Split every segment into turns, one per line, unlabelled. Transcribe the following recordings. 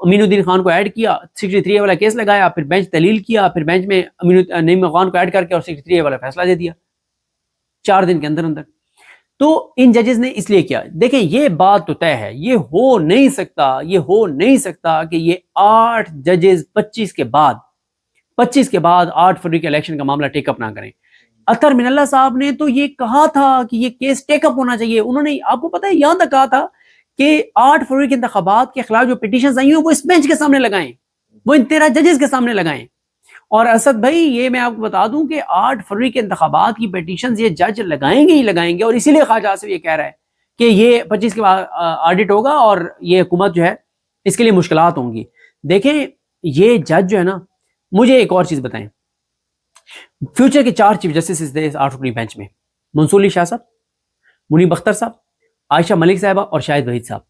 امین الدین خان کو ایڈ کیا, 63A والا کیس لگایا, پھر بینچ تحلیل کیا, پھر بینچ میں نعیم افغان کو ایڈ کر کے اور 63A والا فیصلہ دے دیا 4 دن کے اندر اندر. تو ان ججز نے اس لیے کیا, دیکھیں یہ بات تو طے ہے, یہ ہو نہیں سکتا کہ یہ 8 ججز 25 کے بعد 8 فروری کے الیکشن کا معاملہ ٹیک اپ نہ کریں. اطہر من اللہ صاحب نے تو یہ کہا تھا کہ یہ کیس ٹیک اپ ہونا چاہیے. انہوں نے, آپ کو پتہ ہے, یہاں تک کہا تھا کہ 8 فروری کے انتخابات کے خلاف جو پیٹیشنز آئی ہیں وہ اس بینچ کے سامنے لگائیں, وہ ان 13 ججز کے سامنے لگائیں. اور اسد بھائی یہ میں آپ کو بتا دوں کہ 8 فروری کے انتخابات کی پیٹیشنز یہ جج لگائیں گے, اور اسی لیے خواجہ آصف یہ کہہ رہا ہے کہ یہ 25 کے بعد آڈٹ ہوگا اور یہ حکومت جو ہے اس کے لیے مشکلات ہوں گی. دیکھیں یہ جج جو ہے نا, مجھے ایک اور چیز بتائیں, فیوچر کے 4 چیف جسٹس تھے 8 فروری بینچ میں, منصور علی شاہ صاحب, منیب اختر صاحب, عائشہ ملک صاحبہ اور شاہد وحید صاحب.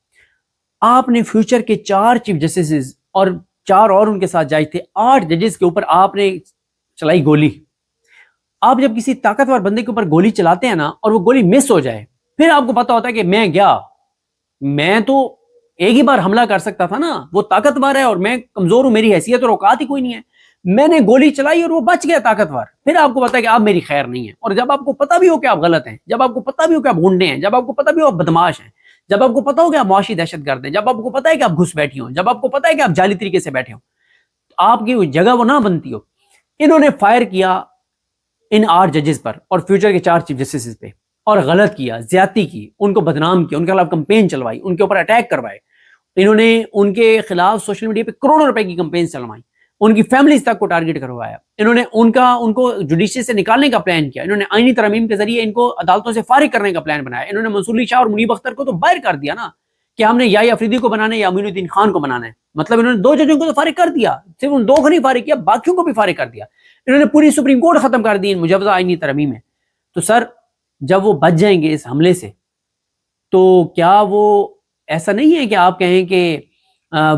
آپ نے فیوچر کے 4 چیف جسٹس اور 4 اور ان کے ساتھ جج تھے, 8 ججز کے اوپر آپ نے چلائی گولی. آپ جب کسی طاقتور بندے کے اوپر گولی چلاتے ہیں نا اور وہ گولی مس ہو جائے, پھر آپ کو پتا ہوتا ہے کہ میں تو ایک ہی بار حملہ کر سکتا تھا نا, وہ طاقتور ہے اور میں کمزور ہوں, میری حیثیت اور اوقات ہی کوئی نہیں ہے, میں نے گولی چلائی اور وہ بچ گیا طاقتور. پھر آپ کو پتا ہے کہ آپ میری خیر نہیں ہے. اور جب آپ کو پتا بھی ہو کہ آپ غلط ہیں, جب آپ کو پتا بھی ہو کہ آپ گنڈے ہیں, جب آپ کو پتا بھی ہو آپ بدماش ہیں, جب آپ کو پتا ہو کہ آپ معاشی دہشت گرد ہیں, جب آپ کو پتا ہے کہ آپ گھس بیٹھی ہوں, جب آپ کو پتا ہے کہ آپ جعلی طریقے سے بیٹھے ہوں, آپ کی جگہ وہ نہ بنتی ہو. انہوں نے فائر کیا ان 8 ججز پر اور فیوچر کے 4 چیف جسٹس پہ, اور غلط کیا, زیادتی کی, ان کو بدنام کیا, ان کے خلاف کمپین چلوائی, ان کے اوپر اٹیک کروائے. انہوں نے ان کے خلاف سوشل میڈیا پہ کروڑوں روپے کی کمپین چلوائی, ان کی فیملیز تک کو ٹارگٹ کروایا. انہوں نے ان کو جوڈیشری سے نکالنے کا پلان کیا, انہوں نے آئینی ترمیم کے ذریعے ان کو عدالتوں سے فارغ کرنے کا پلان بنایا. انہوں نے منصور علی شاہ اور منیب اختر کو تو باہر کر دیا نا کہ ہم نے یا افریدی کو بنانا ہے یا امین الدین خان کو بنانا ہے. مطلب انہوں نے 2 ججوں کو تو فارغ کر دیا, صرف ان 2 کو نہیں فارغ کیا, باقیوں کو بھی فارغ کر دیا. انہوں نے پوری سپریم کورٹ ختم کر دی ان مجوزہ آئینی ترمیم میں. تو سر جب وہ بچ جائیں گے اس حملے سے, تو کیا وہ ایسا نہیں ہے کہ آپ کہیں کہ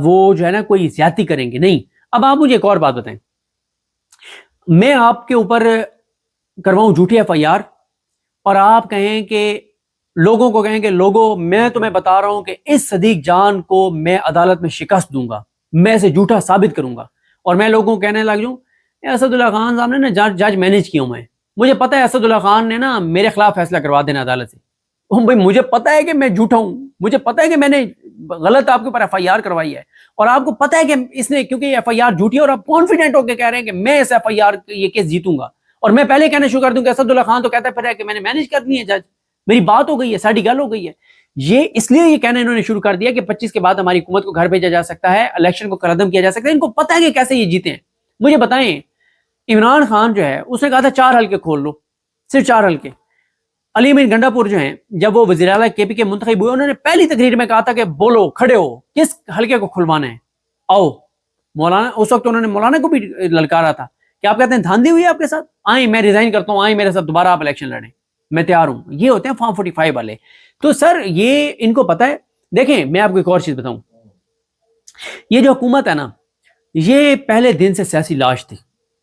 وہ جو ہے نا کوئی زیادتی کریں گے؟ نہیں. اب آپ مجھے ایک اور بات بتائیں, میں آپ کے اوپر کرواؤں جھوٹی FIR اور آپ کہیں کہ لوگوں کو کہیں کہ لوگوں میں تمہیں بتا رہا ہوں کہ اس صدیق جان کو میں عدالت میں شکست دوں گا, میں اسے جھوٹا ثابت کروں گا, اور میں لوگوں کو کہنے لگ جاؤں اسد اللہ خان صاحب نے نا جج مینج کیا ہوں, مجھے پتا ہے اسد اللہ خان نے نا میرے خلاف فیصلہ کروا دینا عدالت سے. بھائی مجھے پتا ہے کہ میں جھوٹا ہوں, مجھے پتا ہے کہ میں نے غلط آپ کے اوپر FIR کروائی ہے, اور آپ کو پتا ہے کہ اس نے کیونکہ یہ FIR جھوٹی ہے, اور آپ کانفیڈنٹ ہو کے کہہ رہے ہیں کہ میں اس FIR یہ کیس جیتوں گا. اور میں پہلے کہنا شروع کر دوں کہ اسد اللہ خان تو کہتا پھر ہے کہ میں نے مینج کرنی ہے جج, میری بات ہو گئی ہے, ساڑھی گل ہو گئی ہے. یہ اس لیے یہ کہنا انہوں نے شروع کر دیا کہ 25 کے بعد ہماری حکومت کو گھر بھیجا جا سکتا ہے, الیکشن کو قلعدم کیا جا سکتا ہے. ان کو پتا ہے کہ کیسے یہ جیتے ہیں. مجھے بتائیں, عمران خان جو ہے اس نے کہا تھا 4 حلقے کھول لو, صرف 4 حلقے. علی امین گنڈا پور جو ہیں جب وہ وزیر اعلیٰ KP کے منتخب ہوئے, انہوں نے پہلی تقریر میں کہا تھا کہ بولو, کھڑے ہو, کس حلقے کو کھلوانا ہے, آؤ. مولانا اس وقت انہوں نے مولانا کو بھی للکارا تھا کہ آپ کہتے ہیں دھاندلی ہوئی ہے آپ کے ساتھ, آئیں میں ریزائن کرتا ہوں, آئیں میرے ساتھ دوبارہ آپ الیکشن لڑیں, میں تیار ہوں. یہ ہوتے ہیں فارم 45 والے. تو سر یہ ان کو پتہ ہے. دیکھیں میں آپ کو ایک اور چیز بتاؤں, یہ جو حکومت ہے نا, یہ پہلے دن سے سیاسی لاش تھی,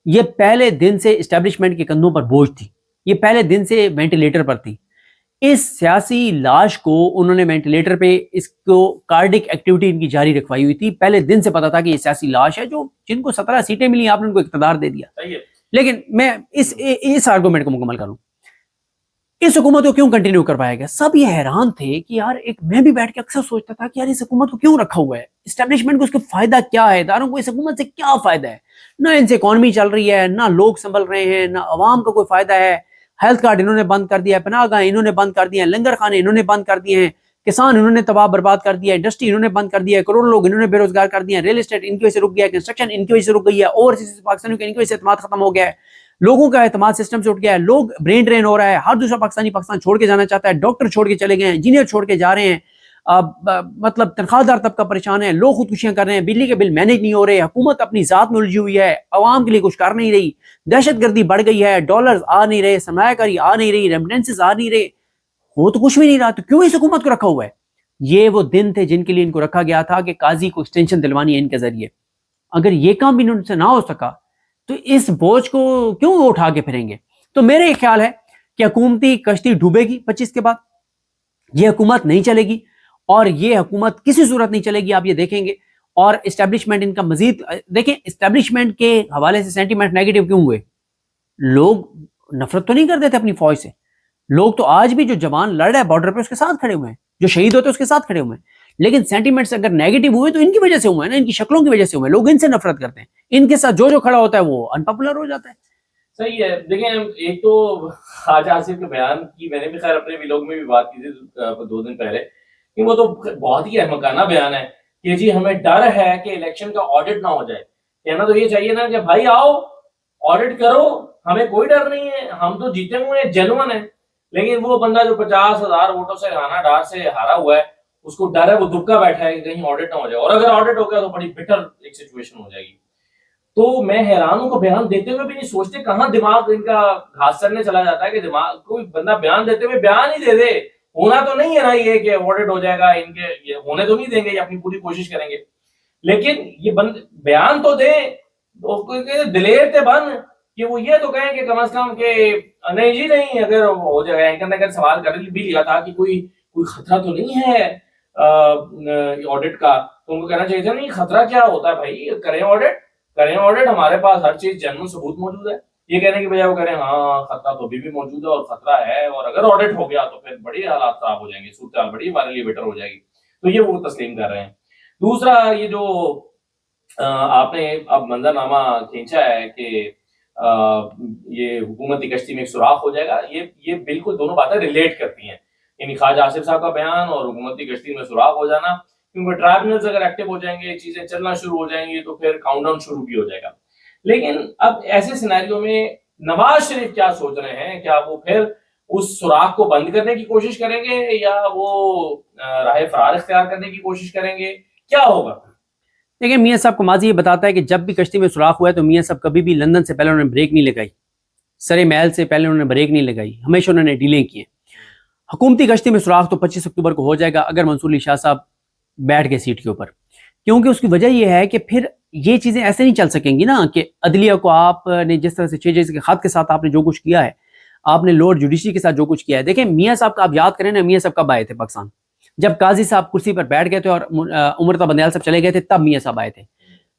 یہ پہلے دن سے اسٹیبلشمنٹ کے کندھوں پر بوجھ تھی, یہ پہلے دن سے وینٹیلیٹر پر تھی. اس سیاسی لاش کو انہوں نے وینٹیلیٹر پہ اس کو کارڈک ایکٹیویٹی ان کی جاری رکھوائی ہوئی تھی. پہلے دن سے پتا تھا کہ یہ سیاسی لاش ہے, جو جن کو 17 سیٹیں ملی آپ نے ان کو اقتدار دے دیا. لیکن میں اس آرگومنٹ کو مکمل کروں, اس حکومت کو کیوں کنٹینیو کروایا گیا؟ سب یہ حیران تھے کہ یار میں بھی بیٹھ کے اکثر سوچتا تھا کہ یار اس حکومت کو کیوں رکھا ہوا ہے, اسٹیبلشمنٹ کو اس کا فائدہ کیا ہے, اداروں کو اس حکومت سے کیا فائدہ ہے؟ نہ ان سے اکانومی چل رہی ہے, نہ لوگ سنبھل رہے ہیں, نہ عوام کا کوئی فائدہ ہے. ہیلتھ کارڈ انہوں نے بند کر دیا ہے, پناہ گاہیں انہوں نے بند کر دی ہیں, لنگر خانے انہوں نے بند کر دیے ہیں, کسان انہوں نے تباہ برباد کر دیا, انڈسٹری انہوں نے بند کر دیا ہے, کروڑوں لوگ انہوں نے بے روزگار کر دیا ہیں, ریل اسٹیٹ ان کی وجہ سے رک گیا ہے, کنسٹرکشن ان کی وجہ سے رک گئی ہے, اوورسیز پاکستانیوں کے ان کی وجہ سے اعتماد ختم ہو گیا ہے, لوگوں کا اعتماد سسٹم سے اٹھ گیا ہے, لوگ برین ڈرین ہو رہا ہے, ہر دوسرا پاکستانی پاکستان چھوڑ کے جانا چاہتا ہے, ڈاکٹر چھوڑ کے چلے گئے ہیں, انجینئر چھوڑ کے جا رہے ہیں, مطلب تنخواہ دار طبقہ پریشان ہے, لوگ خودکشیاں کر رہے ہیں, بجلی کے بل مینج نہیں ہو رہے, حکومت اپنی ذات میں الجھی ہوئی ہے, عوام کے لیے کچھ کر نہیں رہی, دہشت گردی بڑھ گئی ہے, ڈالرز آ نہیں رہے, سرمایہ کاری آ نہیں رہی, ریمیٹنسز آ نہیں رہے, ہو تو کچھ بھی نہیں رہا. تو کیوں اس حکومت کو رکھا ہوا ہے؟ یہ وہ دن تھے جن کے لیے ان کو رکھا گیا تھا کہ قاضی کو ایکسٹینشن دلوانی ہے ان کے ذریعے. اگر یہ کام بھی ان سے نہ ہو سکا تو اس بوجھ کو کیوں وہ اٹھا کے پھریں گے؟ تو میرے خیال ہے کہ حکومتی کشتی ڈوبے گی 25 کے بعد, یہ حکومت نہیں چلے گی, اور یہ حکومت کسی صورت نہیں چلے گی, آپ یہ دیکھیں گے. اور اسٹیبلشمنٹ ان کا مزید دیکھیں اسٹیبلشمنٹ کے حوالے سے سینٹیمنٹ نیگیٹو کیوں ہوئے؟ لوگ نفرت تو نہیں کرتے تھے اپنی فوج سے، لوگ تو آج بھی جو جوان لڑ رہا ہے بارڈر پہ اس کے ساتھ کھڑے ہوئے ہیں، جو شہید ہوتے ہیں اس کے ساتھ کھڑے ہوئے ہیں، لیکن سینٹیمنٹس اگر نیگیٹو ہوئے تو ان کی وجہ سے ہوئے ہیں نا، ان کی شکلوں کی وجہ سے ہوئے ہیں، لوگ ان سے نفرت کرتے ہیں، ان کے ساتھ جو کھڑا ہوتا ہے وہ ان پاپولر ہو جاتا ہے۔
صحیح ہے، دیکھیں ایک تو خواجہ آصف کے بیان کی میں نے بھی خیر اپنے ویلوگ میں بھی بات کی تھی 2 دن پہلے کہ وہ تو بہت ہی احمقانہ بیان ہے کہ جی ہمیں ڈر ہے کہ الیکشن کا آڈٹ نہ ہو جائے۔ کہنا تو یہ چاہیے نا کہ بھائی آؤ آڈٹ کرو، ہمیں کوئی ڈر نہیں ہے، ہم تو جیتے ہوئے ہیں، جینوئن ہیں۔ لیکن وہ بندہ جو 50,000 ووٹوں سے رانا ڈار سے ہارا ہوا ہے، اس کو ڈر ہے، وہ دبکا بیٹھا ہے کہ کہیں آڈٹ نہ ہو جائے، اور اگر آڈٹ ہو گیا تو بڑی بٹر ایک سچویشن ہو جائے گی۔ تو میں حیران ہوں کہ بیان دیتے ہوئے بھی نہیں سوچتے، کہاں دماغ ان کا گھاس چرنے چلا جاتا ہے کہ دماغ کوئی بندہ بیان دیتے ہوئے بیان ہی دے دے، ہونا تو نہیں ہے نا یہ کہ آڈٹ ہو جائے گا، ان کے یہ ہونے تو نہیں دیں گے، یہ اپنی پوری کوشش کریں گے، لیکن یہ بیان تو دیں، دلیر تے بن کہ وہ یہ تو کہیں کہ کم از کم کہ نہیں جی نہیں، اگر ہو جائے اینکر نے اگر سوال کر بھی لیا تھا کہ کوئی خطرہ تو نہیں ہے آڈٹ کا، تو ان کو کہنا چاہیے تھا نہیں خطرہ کیا ہوتا ہے بھائی، کریں آڈٹ، ہمارے پاس ہر چیز جنرل ثبوت موجود ہے۔ یہ کہنے کی بجائے وہ کریں ہاں خطرہ تو ابھی بھی موجود ہے اور خطرہ ہے، اور اگر آڈٹ ہو گیا تو پھر بڑی حالات خراب ہو جائیں گے، صورتحال بڑی ہمارے لیے بیٹر ہو جائے گی، تو یہ وہ تسلیم کر رہے ہیں۔ دوسرا یہ جو آپ نے اب منظرنامہ کھینچا ہے کہ یہ حکومتی کشتی میں ایک سوراخ ہو جائے گا، یہ بالکل دونوں باتیں ریلیٹ کرتی ہیں، یعنی خواجہ آصف صاحب کا بیان اور حکومتی کشتی میں سوراخ ہو جانا، کیونکہ ٹرائبونلز اگر ایکٹیو ہو جائیں گے، چیزیں چلنا شروع ہو جائیں گی تو پھر کاؤنٹ ڈاؤن شروع بھی ہو جائے گا۔ لیکن اب ایسے سینیریو میں نواز شریف کیا سوچ رہے ہیں؟ کیا وہ پھر اس سوراخ کو بند کرنے کی کوشش کریں گے یا وہ راہ فرار اختیار کرنے کی کوشش کریں گے؟ کیا ہوگا؟
دیکھیں میاں صاحب کو ماضی یہ بتاتا ہے کہ جب بھی کشتی میں سوراخ ہوا ہے تو میاں صاحب کبھی بھی لندن سے پہلے انہوں نے بریک نہیں لگائی، سرے محل سے پہلے انہوں نے بریک نہیں لگائی، ہمیشہ انہوں نے ڈیلیں کی ہیں۔ حکومتی کشتی میں سوراخ تو 25 اکتوبر کو ہو جائے گا اگر منصور علی شاہ صاحب بیٹھ گئے سیٹ کے اوپر، کیونکہ اس کی وجہ یہ ہے کہ پھر یہ چیزیں ایسے نہیں چل سکیں گی نا کہ عدلیہ کو آپ نے جس طرح سے 6 جیسے کے خط کے ساتھ آپ نے جو کچھ کیا ہے، آپ نے لارڈ جوڈیشری کے ساتھ جو کچھ کیا ہے۔ دیکھیں میاں صاحب کا آپ یاد کریں نا، میاں صاحب کب آئے تھے پاکستان؟ جب قاضی صاحب کرسی پر بیٹھ گئے تھے اور عمر تا بندیال صاحب چلے گئے تھے، تب میاں صاحب آئے تھے۔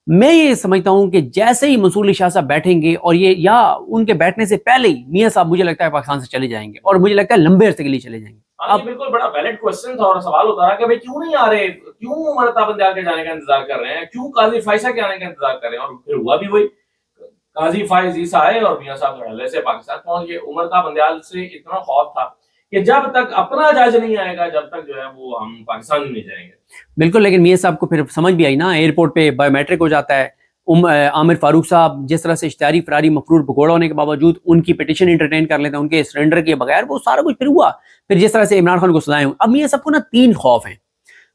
میں یہ سمجھتا ہوں کہ جیسے ہی منصور علی شاہ صاحب بیٹھیں گے اور یہ یا ان کے بیٹھنے سے پہلے ہی میاں صاحب مجھے لگتا ہے پاکستان سے چلے جائیں گے، اور مجھے لگتا ہے لمبے عرصے کے لیے چلے جائیں گے۔
اب بالکل بڑا ویلڈ کوسچن تھا اور سوال ہوتا رہا کہ بھائی کیوں نہیں آ رہے، کیوں عمر تا بندیال کے جانے کا انتظار کر رہے ہیں، کیوں قاضی فائزہ کے آنے کا انتظار کر رہے ہیں، اور پھر ہوا بھی وہی، قاضی فائز عیسیٰ آئے اور میاں صاحب پہلے سے پاکستان پہنچ گئے۔ عمر تا بندیال سے اتنا خوف تھا کہ جب تک اپنا جج نہیں آئے گا، جب تک جو ہے وہ ہم پاکستان نہیں جائیں گے۔
بالکل، لیکن میاں صاحب کو پھر سمجھ بھی آئی نا، ایئرپورٹ پہ بایو میٹرک ہو جاتا ہے، عامر فاروق صاحب جس طرح سے اشتہاری فراری مفرور بگوڑا ہونے کے باوجود ان کی پٹیشن انٹرٹین کر لیتے ہیں ان کے سرنڈر کے بغیر، وہ سارا کچھ پھر ہوا، پھر جس طرح سے عمران خان کو سزائیں ہوں۔ اب میاں صاحب کو نا 3 خوف ہیں۔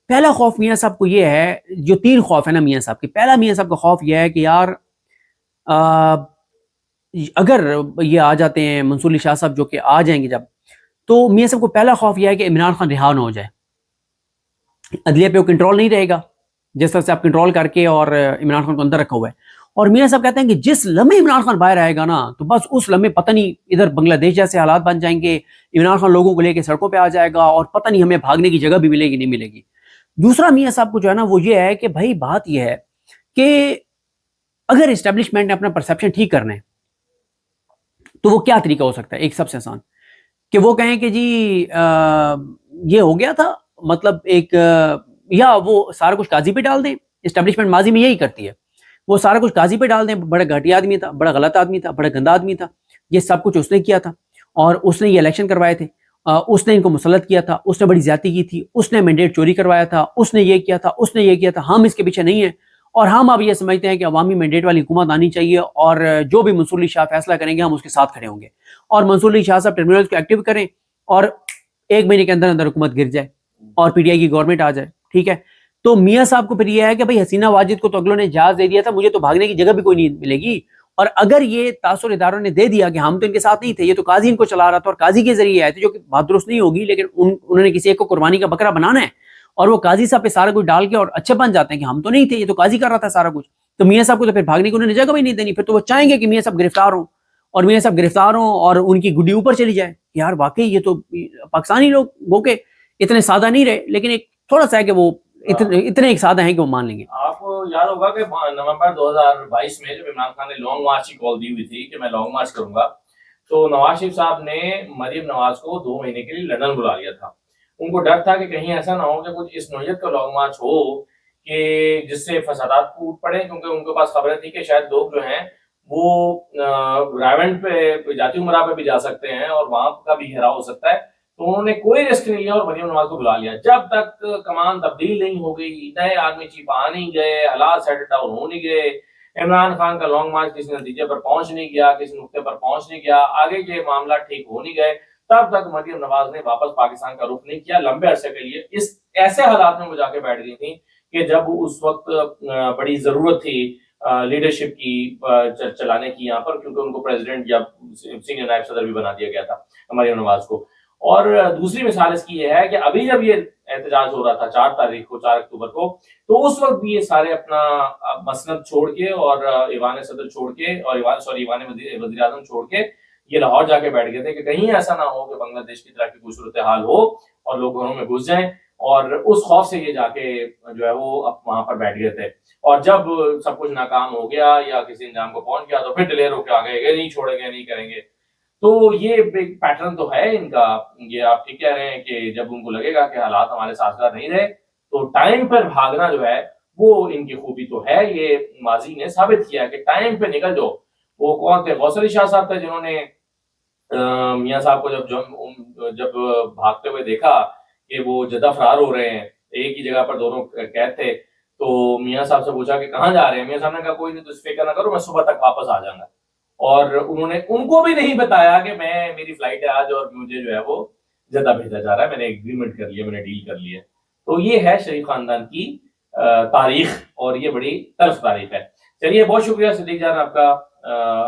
پہلا خوف میاں صاحب کو یہ ہے، جو 3 خوف ہے نا میاں صاحب کے، پہلا میاں صاحب کا خوف یہ ہے کہ یار اگر یہ آ جاتے ہیں منصور علی شاہ صاحب، جو کہ آ جائیں گے جب، تو میاں صاحب کو پہلا خوف یہ ہے کہ عمران خان رہا نہ ہو جائے، عدلیہ پہ وہ کنٹرول نہیں رہے گا جس طرح سے آپ کنٹرول کر کے اور عمران خان کو اندر رکھا ہوا ہے۔ اور میاں صاحب کہتے ہیں کہ جس لمحے عمران خان باہر آئے گا نا، تو بس اس لمحے پتہ نہیں ادھر بنگلہ دیش جیسے حالات بن جائیں گے، عمران خان لوگوں کو لے کے سڑکوں پہ آ جائے گا اور پتہ نہیں ہمیں بھاگنے کی جگہ بھی ملے گی نہیں ملے گی۔ دوسرا میاں صاحب کو جو ہے نا وہ یہ ہے کہ بھائی بات یہ ہے کہ اگر اسٹیبلشمنٹ نے اپنا پرسیپشن ٹھیک کرنا ہے تو وہ کیا طریقہ ہو سکتا ہے؟ ایک سب سے آسان کہ وہ کہیں کہ جی یہ ہو گیا تھا، مطلب ایک یا وہ سارا کچھ قاضی پہ ڈال دیں۔ اسٹیبلشمنٹ ماضی میں یہی کرتی ہے، وہ سارا کچھ قاضی پہ ڈال دیں، بڑا گھٹیا آدمی تھا، بڑا غلط آدمی تھا، بڑا گندا آدمی تھا، یہ سب کچھ اس نے کیا تھا اور اس نے یہ الیکشن کروائے تھے، اس نے ان کو مسلط کیا تھا، اس نے بڑی زیادتی کی تھی، اس نے مینڈیٹ چوری کروایا تھا، اس نے یہ کیا تھا، اس نے یہ کیا تھا، ہم اس کے پیچھے نہیں ہیں، اور ہم اب یہ سمجھتے ہیں کہ عوامی مینڈیٹ والی حکومت آنی چاہیے اور جو بھی منصور علی شاہ فیصلہ کریں گے ہم اس کے ساتھ کھڑے ہوں گے، اور منصور علی شاہ صاحب ٹربیونلز کو ایکٹیو کریں اور 1 مہینے کے اندر اندر حکومت گر جائے اور پی ٹی آئی کی گورنمنٹ آ جائے، ٹھیک ہے۔ تو میاں صاحب کو پھر یہ ہے کہ بھائی حسینہ واجد کو تو اگلوں نے جہاز دے دیا تھا، مجھے تو بھاگنے کی جگہ بھی کوئی نہیں ملے گی، اور اگر یہ تاثر اداروں نے دے دیا کہ ہم تو ان کے ساتھ نہیں تھے، یہ تو قاضی ان کو چلا رہا تھا اور قاضی کے ذریعے آئے تھے، جو کہ بات درست نہیں ہوگی، لیکن انہوں نے کسی ایک کو قربانی کا بکرا بنانا ہے اور وہ قاضی صاحب پہ سارا کچھ ڈال کے اور اچھے بن جاتے ہیں کہ ہم تو نہیں تھے، یہ تو قاضی کر رہا تھا سارا کچھ، تو میاں صاحب کو تو پھر بھاگنے کی انہوں نے جگہ بھی نہیں دینی، پھر تو وہ چاہیں گے کہ میاں صاحب گرفتار ہوں، اور میاں صاحب گرفتار ہوں اور ان کی گڈی اوپر چلی جائے، یار واقعی یہ تو پاکستانی لوگ گو کے اتنے سادہ نہیں رہے، لیکن ایک تھوڑا سا ہے کہ وہ اتنے ایک سادہ ہیں کہ وہ مان لیں گے۔
آپ یاد ہوگا کہ نومبر 2022 میں جب عمران خان نے لانگ مارچ کی کال دی ہوئی تھی کہ میں لانگ مارچ کروں گا، تو نواز شریف صاحب نے مریم نواز کو 2 مہینے کے لیے لندن بلا لیا تھا. ان کو ڈر تھا کہ کہیں ایسا نہ ہو کہ کچھ اس نوعیت کا لانگ مارچ ہو کہ جس سے فسادات پھوٹ پڑے، کیونکہ ان کے پاس خبریں تھی کہ شاید لوگ جو ہیں وہ رائونڈ پہ جاتی عمرہ پہ بھی جا سکتے ہیں اور وہاں کا بھی گھیراؤ ہو سکتا ہے. تو انہوں نے کوئی رسک نہیں لیا اور مریم نواز کو بلا لیا. جب تک کمان تبدیل نہیں ہو گئی، نئے آرمی چیف آ نہیں گئے، حالات سیٹل ڈاؤن ہو نہیں گئے، عمران خان کا لانگ مارچ کسی نتیجے پر پہنچ نہیں گیا، کسی نقطے پر پہنچ نہیں گیا، آگے کے معاملات ٹھیک ہو نہیں گئے، تب تک مریم نواز نے واپس پاکستان کا رخ نہیں کیا لمبے عرصے کے لیے. اس ایسے حالات میں وہ جا کے بیٹھ گئی تھیں کہ جب اس وقت بڑی ضرورت تھی لیڈرشپ کی چلانے کی یہاں پر، کیونکہ ان کو پریزیڈنٹ یا سینئر نائب صدر بھی بنا دیا گیا تھا مریم نواز کو. اور دوسری مثال اس کی یہ ہے کہ ابھی جب یہ احتجاج ہو رہا تھا 4 اکتوبر کو، تو اس وقت بھی یہ سارے اپنا مسند چھوڑ کے اور ایوان صدر چھوڑ کے اور ایوان وزیر اعظم چھوڑ کے یہ لاہور جا کے بیٹھ گئے تھے کہ کہیں ایسا نہ ہو کہ بنگلہ دیش کی طرح کی کوئی صورتحال ہو اور لوگ گھروں میں گھس جائیں. اور اس خوف سے یہ جا کے جو ہے وہ اب وہاں پر بیٹھ گئے تھے. اور جب سب کچھ ناکام ہو گیا یا کسی انجام کو پہنچ گیا تو پھر ڈلیئر ہو کے آ گئے کہ نہیں چھوڑیں گے، نہیں کریں گے. تو یہ ایک پیٹرن تو ہے ان کا. یہ آپ ٹھیک کہہ رہے ہیں کہ جب ان کو لگے گا کہ حالات ہمارے سازگار نہیں رہے تو ٹائم پر بھاگنا جو ہے وہ ان کی خوبی تو ہے. یہ ماضی نے ثابت کیا کہ ٹائم پہ نکل جاؤ. وہ کون تھے؟ غوث علی شاہ صاحب تھے جنہوں نے میاں صاحب کو جب بھاگتے ہوئے دیکھا کہ وہ جدہ فرار ہو رہے ہیں، ایک ہی جگہ پر دونوں قید تھے، تو میاں صاحب سے پوچھا کہ کہاں جا رہے ہیں؟ میاں صاحب نے کہا کوئی نہیں، تو فکر نہ کرو، میں صبح تک واپس آ جاؤں گا. اور انہوں نے ان کو بھی نہیں بتایا کہ میری فلائٹ ہے آج اور مجھے جو ہے وہ جدہ بھیجا جا رہا ہے، میں نے ایگریمنٹ کر لیا، میں نے ڈیل کر لی ہے. تو یہ ہے شریف خاندان کی تاریخ اور یہ بڑی تلخ تاریخ ہے. چلیے بہت شکریہ صدیق جان آپ کا،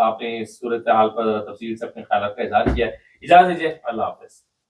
آپ نے اس صورتحال پر تفصیل سے اپنے خیالات کا اظہار کیا. اجازت دیجیے، اللہ حافظ.